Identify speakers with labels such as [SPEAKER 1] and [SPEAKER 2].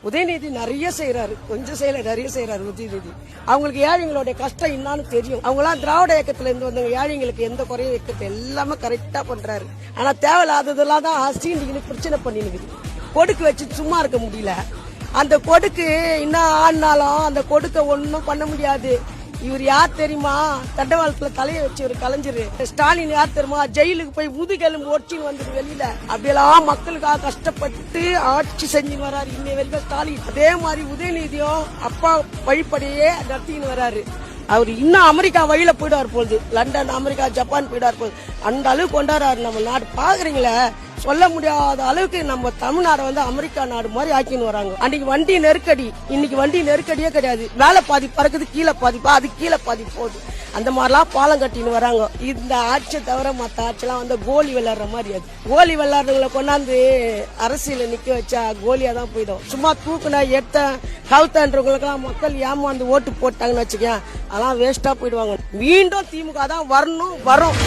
[SPEAKER 1] உதயநிதி நிறைய செய்யறாரு, கொஞ்சம் செய்யல, நிறைய செய்யறாரு உதயநிதி. அவங்களுக்கு ஏழைங்களுடைய கஷ்டம் என்னன்னு தெரியும். அவங்களாம் திராவிட இயக்கத்துல இருந்து வந்தவங்க, ஏழைங்களுக்கு எந்த குறையும் வைக்கிறது எல்லாமே கரெக்டா பண்றாரு. ஆனா தேவையில்லாததெல்லாம் தான் சீண்டிக்கு பிரச்சனை பண்ணினுக்குது. கொடுக்கு வச்சு சும்மா இருக்க முடியல. அந்த கொடுக்கு இன்னும் ஆடினாலும் அந்த கொடுக்க ஒன்னும் பண்ண முடியாது. இவர் யார் தெரியுமா? தண்டவாளத்துல தலையை வச்சு ஒரு கலைஞரு. ஸ்டாலின் யார் தெரியுமா? ஜெயிலுக்கு போய் முதுகெலும்பு ஒடிச்சின்னு வந்துட்டு வெளியில அப்படியெல்லாம் மக்களுக்காக கஷ்டப்பட்டு ஆட்சி செஞ்சுன்னு வராரு இன்னை வரைக்கும் ஸ்டாலின். அதே மாதிரி உதயநிதியும் அப்பா வழிப்படியே நடத்தின்னு வராரு. அவர் இன்னும் அமெரிக்கா வழியில போயிடுவார் போகுது. லண்டன், அமெரிக்கா, ஜப்பான் போயிடுவார் போகுது. அந்த அளவுக்கு கொண்டாடுறாரு நம்ம நாடு. பாக்குறீங்களே, சொல்ல முடியாத அளவுக்கு நம்ம தமிழ்நாடு வந்து அமெரிக்கா நாடு மாதிரி ஆக்கின்னு வராங்க. அன்னைக்கு வண்டி நெருக்கடி, இன்னைக்கு வண்டி நெருக்கடியே கிடையாது. மேல பாதி பறக்குது, கீழே பாதிப்பா, அது கீழே பாதி போகுது. அந்த மாதிரிலாம் பாலம் கட்டின்னு வராங்க. இந்த ஆட்சியை தவிர மற்ற ஆட்சியெல்லாம் வந்து கோலி விளையாடுற மாதிரி. அது கோலி விளையாடுறவங்களை கொண்டாந்து அரசியல நிக்க வச்சா கோலியா தான் போயிடும். சும்மா தூக்குன எடுத்த கவுத்தன்றவங்களுக்கெல்லாம் மக்கள் ஏமாந்து ஓட்டு போட்டாங்கன்னு வச்சுக்கேன், அதெல்லாம் வேஸ்டா போயிடுவாங்க. மீண்டும் திமுக தான் வரணும், வரும்.